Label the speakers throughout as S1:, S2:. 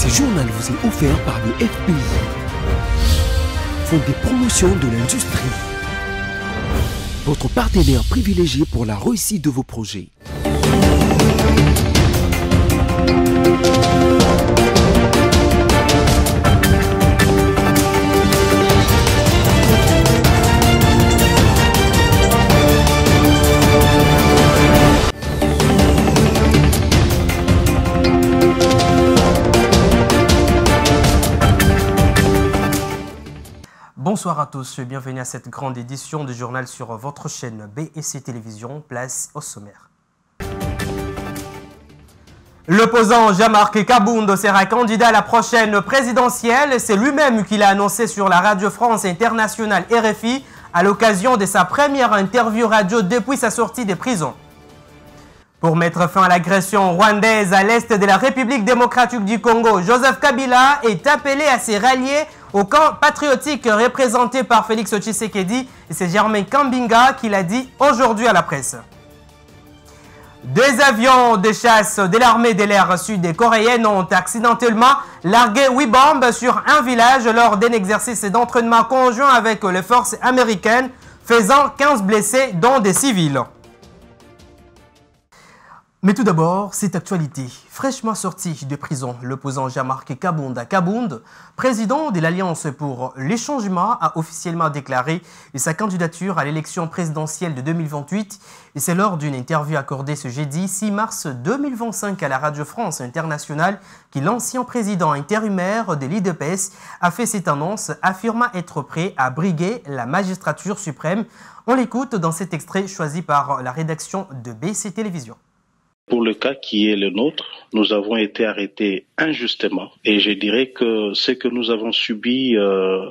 S1: Ce journal vous est offert par le FPI, Fonds des promotions de l'industrie, votre partenaire privilégié pour la réussite de vos projets.
S2: Bonsoir à tous et bienvenue à cette grande édition du journal sur votre chaîne BSC Télévision. Place au sommaire. L'opposant Jean-Marc Kabound sera candidat à la prochaine présidentielle. C'est lui-même qui l'a annoncé sur la Radio France Internationale RFI à l'occasion de sa première interview radio depuis sa sortie de prison. Pour mettre fin à l'agression rwandaise à l'est de la République démocratique du Congo, Joseph Kabila est appelé à se rallier au camp patriotique représenté par Félix Tshisekedi, et c'est Germain Kambinga qui l'a dit aujourd'hui à la presse. Des avions de chasse de l'armée de l'air sud-coréenne ont accidentellement largué 8 bombes sur un village lors d'un exercice d'entraînement conjoint avec les forces américaines, faisant 15 blessés dont des civils. Mais tout d'abord, cette actualité. Fraîchement sorti de prison, l'opposant Jean-Marc Kabound, président de l'Alliance pour les changements, a officiellement déclaré sa candidature à l'élection présidentielle de 2028. Et c'est lors d'une interview accordée ce jeudi 6 mars 2025 à la Radio France Internationale que l'ancien président intérimaire de l'IDPS a fait cette annonce, affirmant être prêt à briguer la magistrature suprême. On l'écoute dans cet extrait choisi par la rédaction de BC Télévision.
S3: Pour le cas qui est le nôtre, nous avons été arrêtés injustement et je dirais que ce que nous avons subi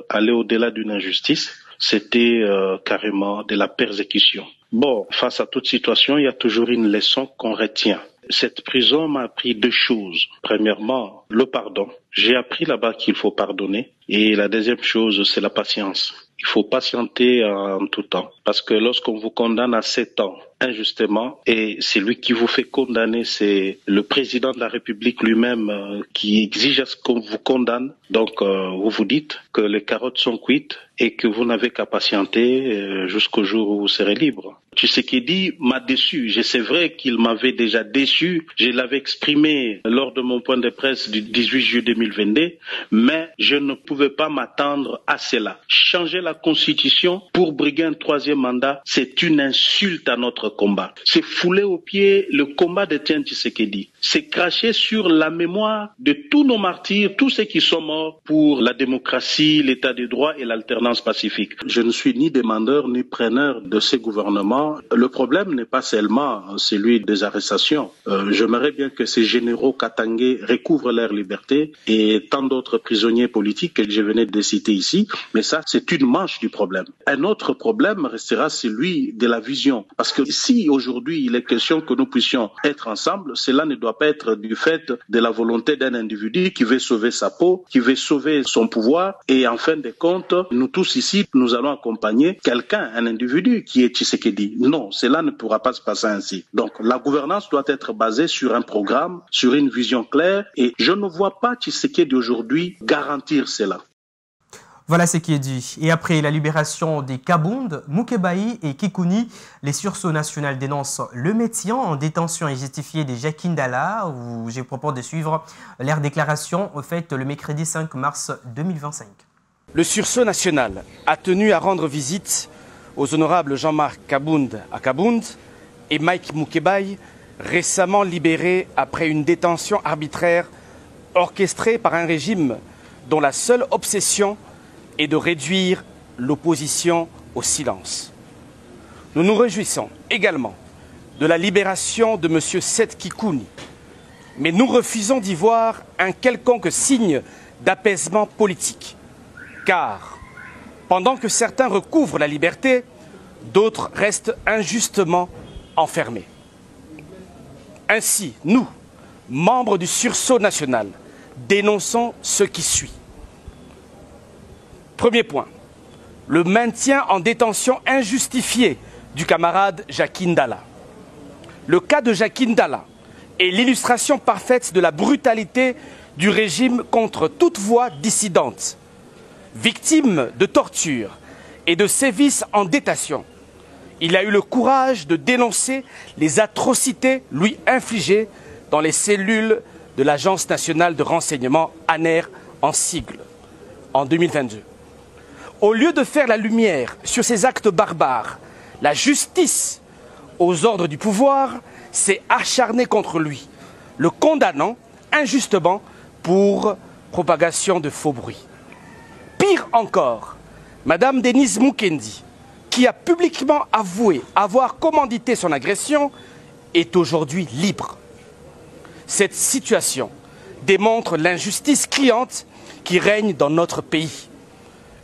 S3: allait au-delà d'une injustice, c'était carrément de la persécution. Bon, face à toute situation, il y a toujours une leçon qu'on retient. Cette prison m'a appris 2 choses. Premièrement, le pardon. J'ai appris là-bas qu'il faut pardonner. Et la deuxième chose, c'est la patience. Il faut patienter en tout temps. Parce que lorsqu'on vous condamne à 7 ans, injustement, et c'est lui qui vous fait condamner, c'est le président de la République lui-même qui exige à ce qu'on vous condamne. Donc, vous vous dites que les carottes sont cuites et que vous n'avez qu'à patienter jusqu'au jour où vous serez libre. Tshisekedi m'a déçu. C'est vrai qu'il m'avait déjà déçu. Je l'avais exprimé lors de mon point de presse du 18 juillet 2022, mais je ne pouvais pas m'attendre à cela. Changer la Constitution pour briguer un 3e mandat, c'est une insulte à notre combat. C'est fouler aux pieds le combat de Tian Tshisekedi. C'est cracher sur la mémoire de tous nos martyrs, tous ceux qui sont morts pour la démocratie, l'état de droit et l'alternance pacifique. Je ne suis ni demandeur ni preneur de ces gouvernements. Le problème n'est pas seulement celui des arrestations. J'aimerais bien que ces généraux katangais recouvrent leur liberté et tant d'autres prisonniers politiques que je venais de citer ici. Mais ça, c'est une manche du problème. Un autre problème restera celui de la vision. Parce que si aujourd'hui il est question que nous puissions être ensemble, cela ne doit pas être du fait de la volonté d'un individu qui veut sauver sa peau, qui veut sauver son pouvoir. Et en fin de compte, nous tous ici, nous allons accompagner quelqu'un, un individu qui est Tshisekedi. Non, cela ne pourra pas se passer ainsi. Donc la gouvernance doit être basée sur un programme, sur une vision claire. Et je ne vois pas Tshisekedi aujourd'hui garantir cela.
S2: Voilà ce qui est dit. Et après la libération des Kabound, Mukebai et Kikuni, les sursauts nationaux dénoncent le maintien en détention injustifiée des Jakindala, où je propose de suivre leur déclaration faite le mercredi 5 mars 2025.
S4: Le sursaut national a tenu à rendre visite aux honorables Jean-Marc Kabound à Kabound et Mike Mukebai, récemment libérés après une détention arbitraire orchestrée par un régime dont la seule obsession est de réduire l'opposition au silence. Nous nous réjouissons également de la libération de M. Seth Kikuni, mais nous refusons d'y voir un quelconque signe d'apaisement politique, car pendant que certains recouvrent la liberté, d'autres restent injustement enfermés. Ainsi, nous, membres du sursaut national, dénonçons ce qui suit. Premier point, le maintien en détention injustifié du camarade Jakindala. Le cas de Jakindala est l'illustration parfaite de la brutalité du régime contre toute voix dissidente. Victime de tortures et de sévices en détention, il a eu le courage de dénoncer les atrocités lui infligées dans les cellules de l'Agence nationale de renseignement, ANER en sigle, en 2022. Au lieu de faire la lumière sur ces actes barbares, la justice, aux ordres du pouvoir, s'est acharnée contre lui, le condamnant injustement pour propagation de faux bruits. Pire encore, Madame Denise Mukendi, qui a publiquement avoué avoir commandité son agression, est aujourd'hui libre. Cette situation démontre l'injustice criante qui règne dans notre pays.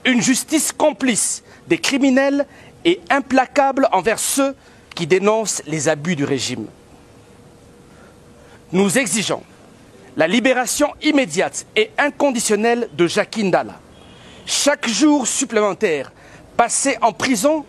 S4: Une justice complice des criminels et implacable envers ceux qui dénoncent les abus du régime. Nous exigeons la libération immédiate et inconditionnelle de Jackie Ndala. Chaque jour supplémentaire passé en prison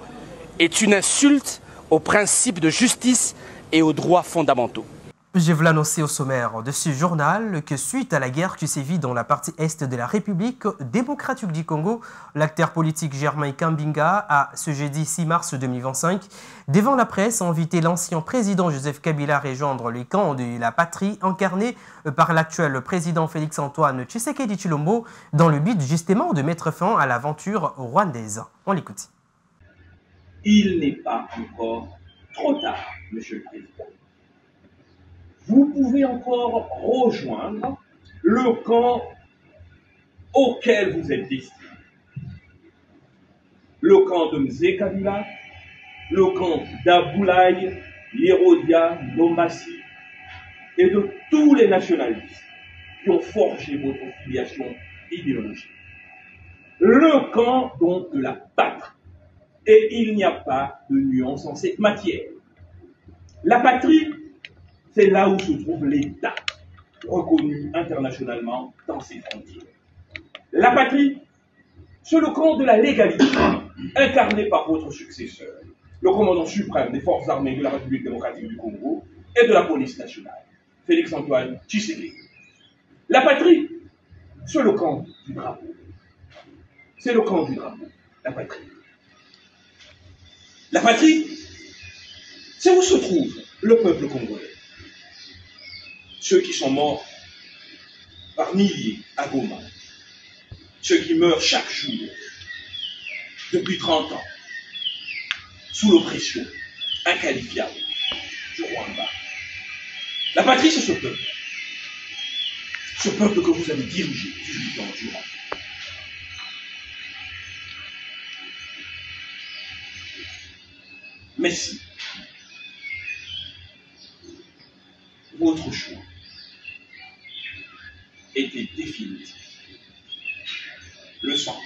S4: est une insulte aux principes de justice et aux droits fondamentaux.
S2: Je vous l'annoncer au sommaire de ce journal que suite à la guerre qui sévit dans la partie est de la République démocratique du Congo, l'acteur politique Germain Kambinga a, ce jeudi 6 mars 2025, devant la presse, invité l'ancien président Joseph Kabila à rejoindre les camps de la patrie incarné par l'actuel président Félix-Antoine Tshisekedi Tshilombo dans le but justement de mettre fin à l'aventure rwandaise. On l'écoute.
S5: Il n'est pas encore trop tard, Monsieur le Président. Vous pouvez encore rejoindre le camp auquel vous êtes destiné. Le camp de Mzé Kabila, le camp d'Aboulaye, Yerodia, Dombassi et de tous les nationalistes qui ont forgé votre filiation idéologique. Le camp donc de la patrie. Et il n'y a pas de nuance en cette matière. La patrie, c'est là où se trouve l'État, reconnu internationalement dans ses frontières. La patrie, c'est le camp de la légalité, incarné par votre successeur, le commandant suprême des forces armées de la République démocratique du Congo et de la police nationale, Félix-Antoine Tshisekedi. La patrie, c'est le camp du drapeau. C'est le camp du drapeau, la patrie. La patrie, c'est où se trouve le peuple congolais. Ceux qui sont morts par milliers à Goma, ceux qui meurent chaque jour depuis 30 ans sous l'oppression inqualifiable du Rwanda. La patrie, c'est ce peuple que vous avez dirigé 18 ans durant. Mais si votre choix était définitif, le centre,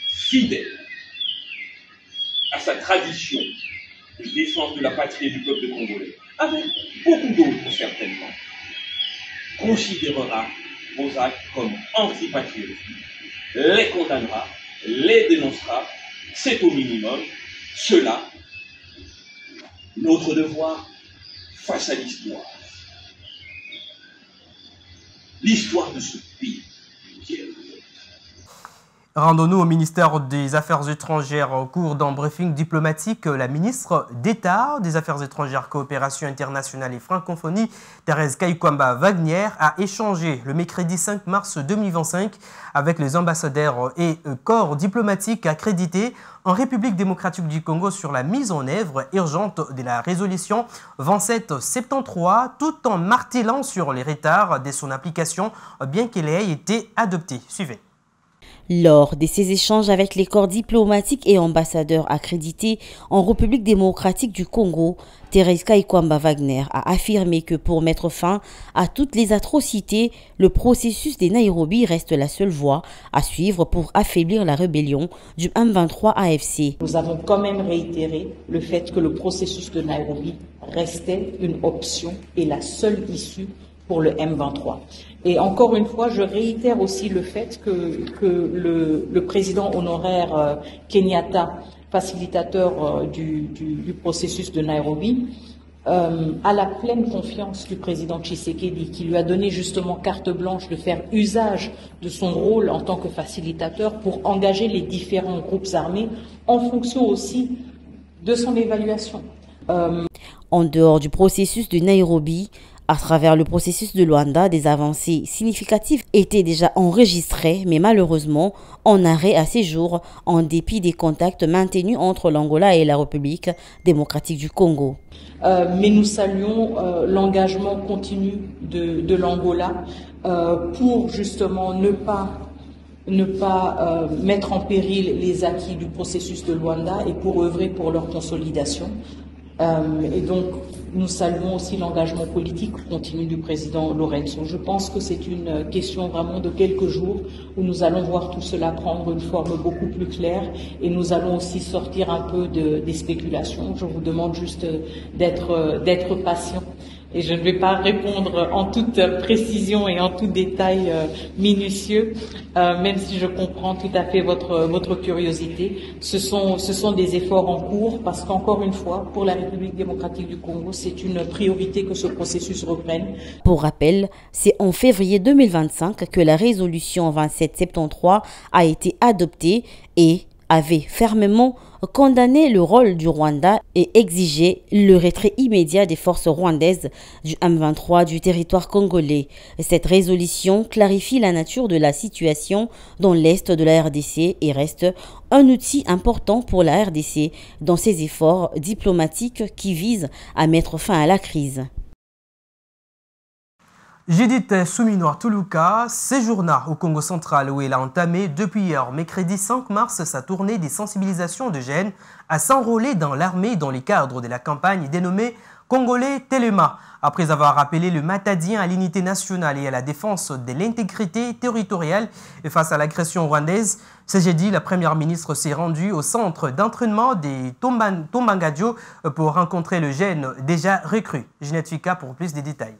S5: fidèle à sa tradition de défense de la patrie et du peuple congolais, avec beaucoup d'autres certainement, considérera vos actes comme antipatriotiques, les condamnera, les dénoncera, c'est au minimum cela, notre devoir face à l'histoire. L'histoire de ce pays qui est le nôtre.
S2: Rendons-nous au ministère des Affaires étrangères au cours d'un briefing diplomatique. La ministre d'État des Affaires étrangères, Coopération internationale et francophonie, Thérèse Kaikwamba Wagner, a échangé le mercredi 5 mars 2025 avec les ambassadeurs et corps diplomatiques accrédités en République démocratique du Congo sur la mise en œuvre urgente de la résolution 2773, tout en martelant sur les retards de son application, bien qu'elle ait été adoptée. Suivez.
S6: Lors de ces échanges avec les corps diplomatiques et ambassadeurs accrédités en République démocratique du Congo, Thérèse Kaikwamba Wagner a affirmé que pour mettre fin à toutes les atrocités, le processus des Nairobi reste la seule voie à suivre pour affaiblir la rébellion du M23 AFC.
S7: Nous avons quand même réitéré le fait que le processus de Nairobi restait une option et la seule issue pour le M23. Et encore une fois, je réitère aussi le fait que le président honoraire Kenyatta, facilitateur du processus de Nairobi, a la pleine confiance du président Tshisekedi, qui lui a donné justement carte blanche de faire usage de son rôle en tant que facilitateur pour engager les différents groupes armés en fonction aussi de son évaluation.
S6: En dehors du processus de Nairobi, à travers le processus de Luanda, des avancées significatives étaient déjà enregistrées, mais malheureusement en arrêt à ces jours, en dépit des contacts maintenus entre l'Angola et la République démocratique du Congo.
S7: Mais nous saluons l'engagement continu de l'Angola pour justement ne pas mettre en péril les acquis du processus de Luanda et pour œuvrer pour leur consolidation. Et donc, nous saluons aussi l'engagement politique continu du président Lorenzo. Je pense que c'est une question vraiment de quelques jours où nous allons voir tout cela prendre une forme beaucoup plus claire et nous allons aussi sortir un peu des spéculations. Je vous demande juste d'être patient. Et je ne vais pas répondre en toute précision et en tout détail minutieux, même si je comprends tout à fait votre curiosité. Ce sont des efforts en cours parce qu'encore une fois, pour la République démocratique du Congo, c'est une priorité que ce processus reprenne.
S6: Pour rappel, c'est en février 2025 que la résolution 2773 a été adoptée et avait fermement condamné le rôle du Rwanda et exigé le retrait immédiat des forces rwandaises du M23 du territoire congolais. Cette résolution clarifie la nature de la situation dans l'est de la RDC et reste un outil important pour la RDC dans ses efforts diplomatiques qui visent à mettre fin à la crise.
S2: Judith Suminwa-Tuluka séjourna au Congo central où elle a entamé depuis hier, mercredi 5 mars, sa tournée des sensibilisations de jeunes à s'enrôler dans l'armée dans le cadre de la campagne dénommée Congolais Telema. Après avoir appelé le Matadien à l'unité nationale et à la défense de l'intégrité territoriale face à l'agression rwandaise, ce jeudi, la première ministre s'est rendue au centre d'entraînement des Tombangadio pour rencontrer le jeune déjà recru. Ginette Fika pour plus de détails.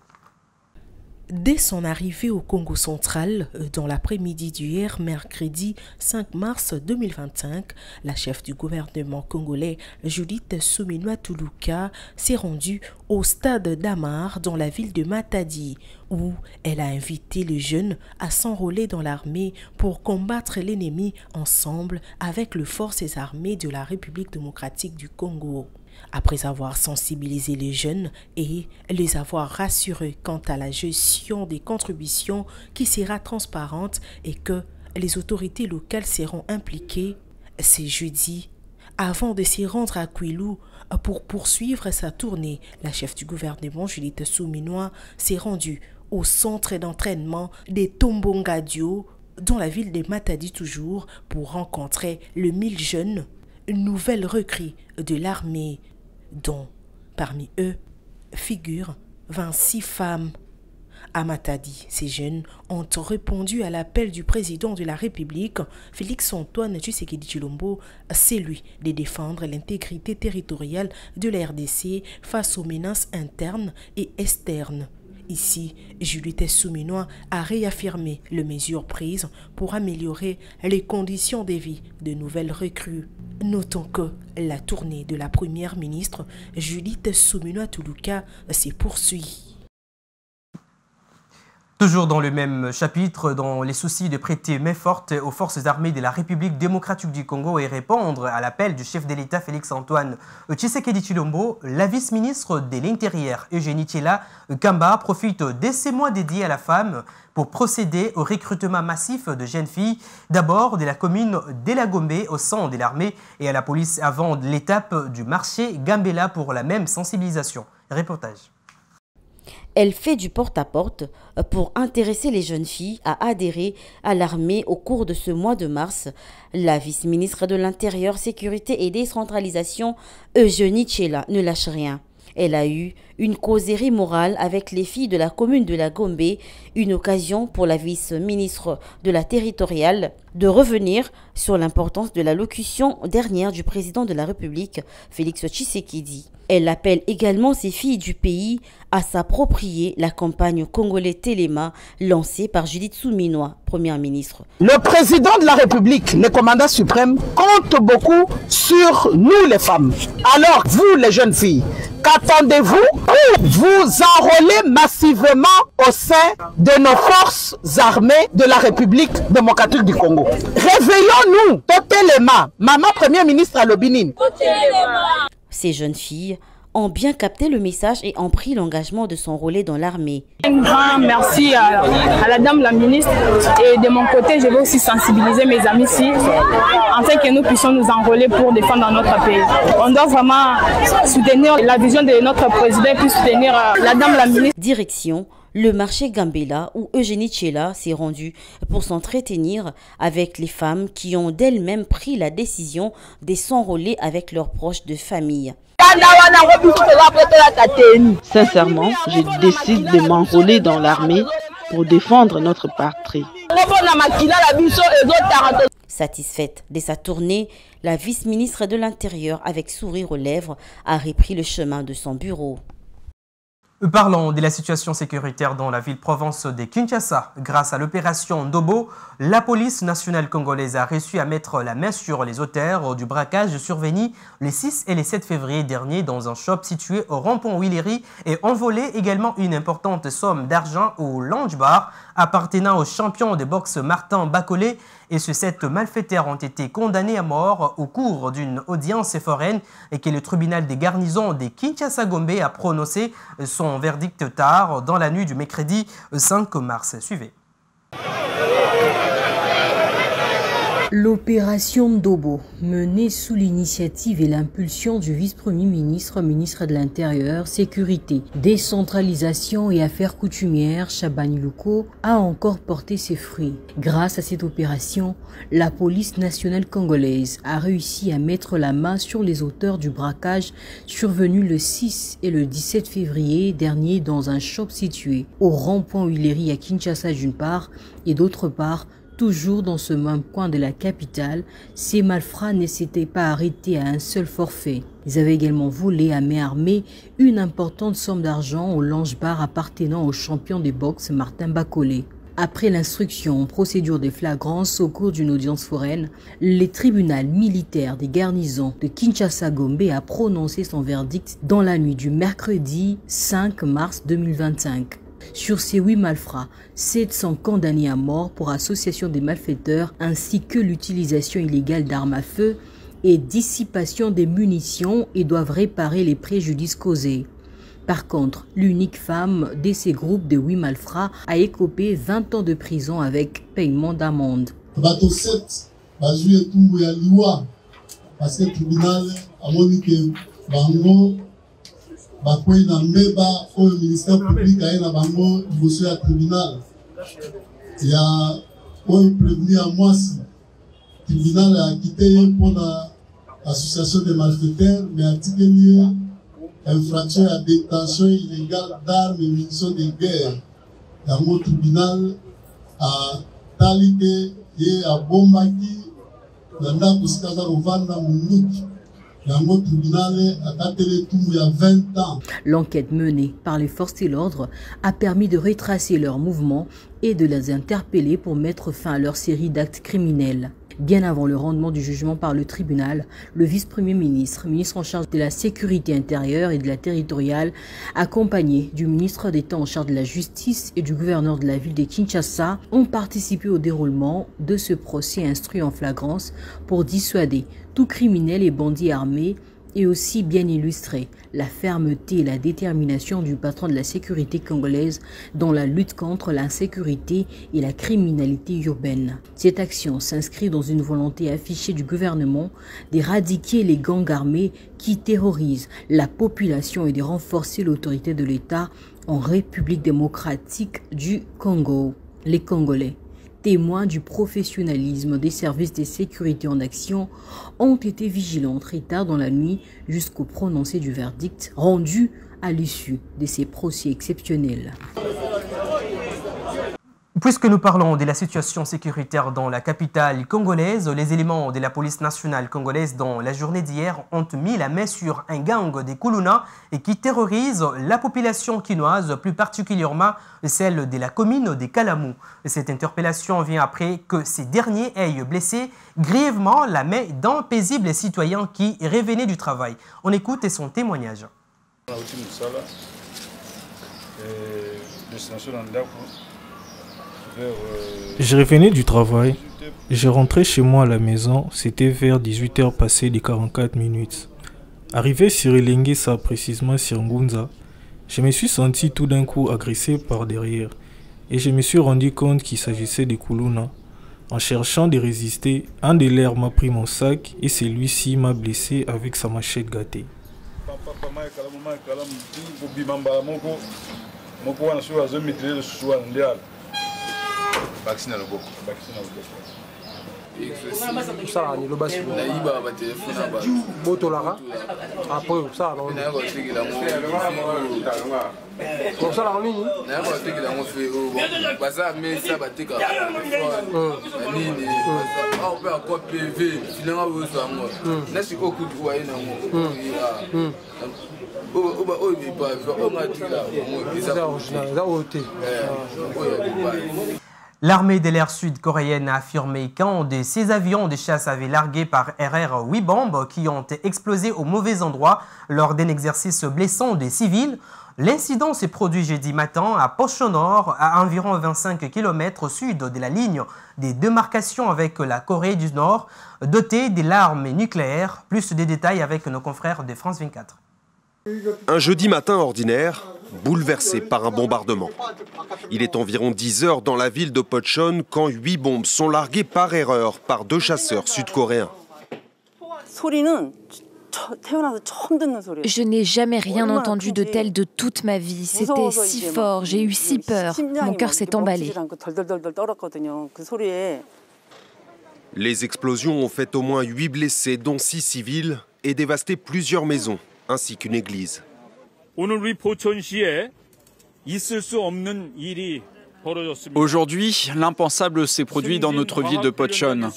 S8: Dès son arrivée au Congo central, dans l'après-midi d'hier, mercredi 5 mars 2025, la chef du gouvernement congolais, Judith Suminwa-Tuluka, s'est rendue au stade d'Amar dans la ville de Matadi, où elle a invité les jeunes à s'enrôler dans l'armée pour combattre l'ennemi ensemble avec les forces armées de la République démocratique du Congo. Après avoir sensibilisé les jeunes et les avoir rassurés quant à la gestion des contributions qui sera transparente et que les autorités locales seront impliquées, c'est jeudi, avant de s'y rendre à Kwilu pour poursuivre sa tournée, la chef du gouvernement, Judith Suminwa, s'est rendue au centre d'entraînement des Tombongadio, dans la ville de Matadi toujours, pour rencontrer le 1000 jeunes, une nouvelle recrue de l'armée, dont parmi eux figurent 26 femmes. À Matadi, ces jeunes ont répondu à l'appel du président de la République, Félix-Antoine Tshisekedi Tshilombo, celui de défendre l'intégrité territoriale de la RDC face aux menaces internes et externes. Ici, Judith Suminwa a réaffirmé les mesures prises pour améliorer les conditions de vie de nouvelles recrues. Notons que la tournée de la première ministre Judith Suminwa-Tuluka se poursuit.
S2: Toujours dans le même chapitre, dans les soucis de prêter main forte aux forces armées de la République démocratique du Congo et répondre à l'appel du chef de l'État Félix-Antoine Tshisekedi Tshilombo, la vice-ministre de l'Intérieur Eugénie Thiela Kamba profite de ces mois dédiés à la femme pour procéder au recrutement massif de jeunes filles, d'abord de la commune d'Elagombe au sein de l'armée et à la police avant l'étape du marché Gambela pour la même sensibilisation. Reportage.
S6: Elle fait du porte-à-porte pour intéresser les jeunes filles à adhérer à l'armée au cours de ce mois de mars. La vice-ministre de l'Intérieur, Sécurité et Décentralisation, Eugénie Thiela, ne lâche rien. Elle a eu une causerie morale avec les filles de la commune de la Gombe, une occasion pour la vice-ministre de la territoriale de revenir sur l'importance de l'allocution dernière du président de la République, Félix Tshisekedi. Elle appelle également ses filles du pays à s'approprier la campagne congolais Téléma lancée par Judith Suminwa, première ministre.
S9: Le président de la République, le commandant suprême, compte beaucoup sur nous les femmes. Alors, vous les jeunes filles, qu'attendez-vous pour vous enrôler massivement au sein de nos forces armées de la République démocratique du Congo? Réveillons-nous, Téléma, maman première ministre à l'Obinin.
S6: Ces jeunes filles ont bien capté le message et ont pris l'engagement de s'enrôler dans l'armée.
S10: Un grand merci à la dame la ministre, et de mon côté je vais aussi sensibiliser mes amis ici afin que nous puissions nous enrôler pour défendre notre pays. On doit vraiment soutenir la vision de notre président et puis soutenir la dame la ministre.
S6: Direction le marché Gambela où Eugénie Tchela s'est rendue pour s'entretenir avec les femmes qui ont d'elles-mêmes pris la décision de s'enrôler avec leurs proches de famille.
S11: Sincèrement, je décide de m'enrôler dans l'armée pour défendre notre patrie.
S6: Satisfaite de sa tournée, la vice-ministre de l'Intérieur, avec sourire aux lèvres, a repris le chemin de son bureau.
S2: Parlons de la situation sécuritaire dans la ville-province de Kinshasa. Grâce à l'opération Ndobo, la police nationale congolaise a réussi à mettre la main sur les auteurs du braquage survenu les 6 et les 7 février dernier dans un shop situé au rond-point Willery et envolé également une importante somme d'argent au lounge bar appartenant au champion de boxe Martin Bakolé. Et ces 7 malfaiteurs ont été condamnés à mort au cours d'une audience foraine et que le tribunal des garnisons de Kinshasa-Gombe a prononcé son verdict tard dans la nuit du mercredi 5 mars. Suivez.
S12: L'opération Ndobo, menée sous l'initiative et l'impulsion du vice-premier ministre, ministre de l'Intérieur, Sécurité, Décentralisation et Affaires coutumières, Chabani Luko, a encore porté ses fruits. Grâce à cette opération, la police nationale congolaise a réussi à mettre la main sur les auteurs du braquage survenu le 6 et le 17 février dernier dans un shop situé au rond-point Willery à Kinshasa d'une part et d'autre part, toujours dans ce même coin de la capitale, ces malfrats ne s'étaient pas arrêtés à un seul forfait. Ils avaient également volé à main armée une importante somme d'argent au lounge bar appartenant au champion de boxe Martin Bakolé. Après l'instruction en procédure de flagrance au cours d'une audience foraine, le tribunal militaire des garnisons de Kinshasa-Gombe a prononcé son verdict dans la nuit du mercredi 5 mars 2025. Sur ces 8 malfrats, 7 sont condamnés à mort pour association des malfaiteurs ainsi que l'utilisation illégale d'armes à feu et dissipation des munitions et doivent réparer les préjudices causés. Par contre, l'unique femme de ces groupes de 8 malfrats a écopé 20 ans de prison avec paiement d'amende.
S13: Parce que le tribunal a montré que bakwei na mbeba au ministère public a na bango liboso ya tribunal ya oyo prévenu à moi si tribunal a quitté pour l'association des malfaiteurs mais a tiré infraction à détention illégale d'armes et munitions de guerre. Yango tribunal a talité et a bombaki nanda kusikaza rovanda munduki.
S12: L'enquête menée par les forces de l'ordre a permis de retracer leurs mouvements et de les interpeller pour mettre fin à leur série d'actes criminels. Bien avant le rendement du jugement par le tribunal, le vice-premier ministre, ministre en charge de la sécurité intérieure et de la territoriale, accompagné du ministre d'État en charge de la justice et du gouverneur de la ville de Kinshasa, ont participé au déroulement de ce procès instruit en flagrance pour dissuader tout criminel et bandit armé et aussi bien illustrer la fermeté et la détermination du patron de la sécurité congolaise dans la lutte contre l'insécurité et la criminalité urbaine. Cette action s'inscrit dans une volonté affichée du gouvernement d'éradiquer les gangs armés qui terrorisent la population et de renforcer l'autorité de l'État en République démocratique du Congo. Les Congolais, témoins du professionnalisme des services de sécurité en action, ont été vigilants très tard dans la nuit jusqu'au prononcé du verdict rendu à l'issue de ces procès exceptionnels.
S2: Puisque nous parlons de la situation sécuritaire dans la capitale congolaise, les éléments de la police nationale congolaise dans la journée d'hier ont mis la main sur un gang des Kuluna et qui terrorise la population quinoise, plus particulièrement celle de la commune des Kalamou. Cette interpellation vient après que ces derniers aient blessé grièvement la main d'un paisible citoyen qui revenait du travail. On écoute son témoignage.
S14: Je revenais du travail, je rentrais chez moi à la maison, c'était vers 18h passé les 44 minutes. Arrivé sur Elengesa, précisément sur Ngunza, je me suis senti tout d'un coup agressé par derrière et je me suis rendu compte qu'il s'agissait des Kuluna. En cherchant de résister, un de leurs m'a pris mon sac et celui-ci m'a blessé avec sa machette gâtée.
S2: L'armée de l'air sud-coréenne a affirmé qu'un de ses avions de chasse avait largué par erreur 8 bombes qui ont explosé au mauvais endroit lors d'un exercice blessant des civils. L'incident s'est produit jeudi matin à Pochonor, à environ 25 km au sud de la ligne des démarcations avec la Corée du Nord, dotée de l'arme nucléaire. Plus de détails avec nos confrères de France 24.
S15: Un jeudi matin ordinaire, bouleversé par un bombardement. Il est environ 10 heures dans la ville de Pochon quand 8 bombes sont larguées par erreur par 2 chasseurs sud-coréens.
S16: Je n'ai jamais rien entendu de tel de toute ma vie. C'était si fort, j'ai eu si peur. Mon cœur s'est emballé.
S15: Les explosions ont fait au moins 8 blessés, dont 6 civils, et dévasté plusieurs maisons, ainsi qu'une église.
S17: Aujourd'hui, l'impensable s'est produit dans notre ville de Pochon.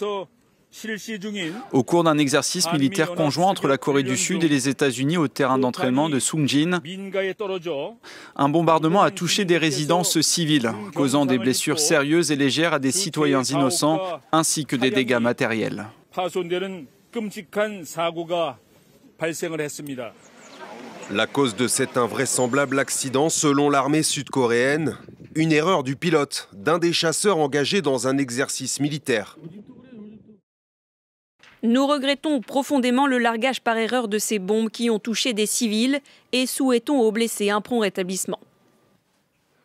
S17: Au cours d'un exercice militaire conjoint entre la Corée du Sud et les États-Unis au terrain d'entraînement de Sungjin, un bombardement a touché des résidences civiles, causant des blessures sérieuses et légères à des citoyens innocents, ainsi que des dégâts matériels.
S15: La cause de cet invraisemblable accident, selon l'armée sud-coréenne, une erreur du pilote, d'un des chasseurs engagés dans un exercice militaire.
S18: Nous regrettons profondément le largage par erreur de ces bombes qui ont touché des civils et souhaitons aux blessés un prompt rétablissement.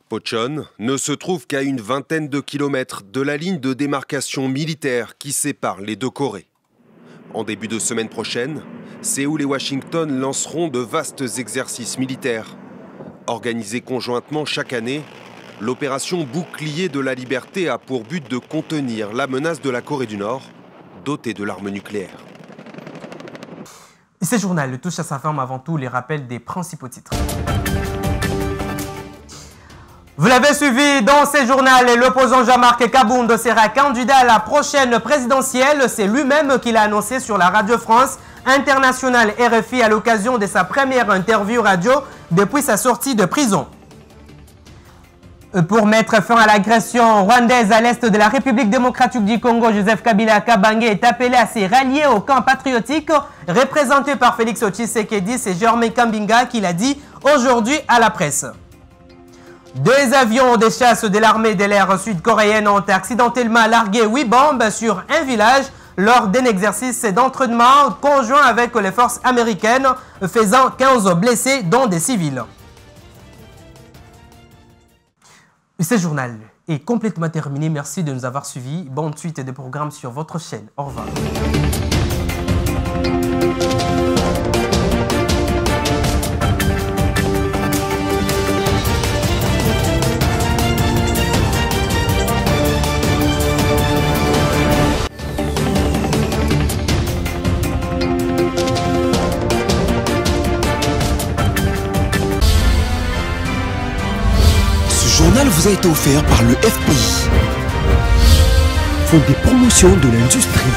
S15: Pochon ne se trouve qu'à une vingtaine de kilomètres de la ligne de démarcation militaire qui sépare les deux Corées. En début de semaine prochaine, Séoul et Washington lanceront de vastes exercices militaires. Organisés conjointement chaque année, l'opération Bouclier de la Liberté a pour but de contenir la menace de la Corée du Nord, dotée de l'arme nucléaire.
S2: Ce journal touche à sa fin, mais avant tout les rappels des principaux titres. Vous l'avez suivi dans ce journal, l'opposant Jean-Marc Kabound sera candidat à la prochaine présidentielle. C'est lui-même qui l'a annoncé sur la Radio France Internationale RFI à l'occasion de sa première interview radio depuis sa sortie de prison. Pour mettre fin à l'agression rwandaise à l'est de la République démocratique du Congo, Joseph Kabila Kabange est appelé à se rallier au camp patriotique représenté par Félix Tshisekedi. C'est Germain Kambinga qui l'a dit aujourd'hui à la presse. 2 avions de chasse de l'armée de l'air sud-coréenne ont accidentellement largué 8 bombes sur un village lors d'un exercice d'entraînement conjoint avec les forces américaines, faisant 15 blessés, dont des civils. Ce journal est complètement terminé. Merci de nous avoir suivis. Bonne suite des programmes sur votre chaîne. Au revoir.
S1: Ce journal vous vous a été offert par le FPI, Fonds des promotions de l'industrie,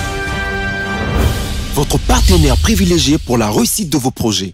S1: votre partenaire privilégié pour la réussite de vos projets.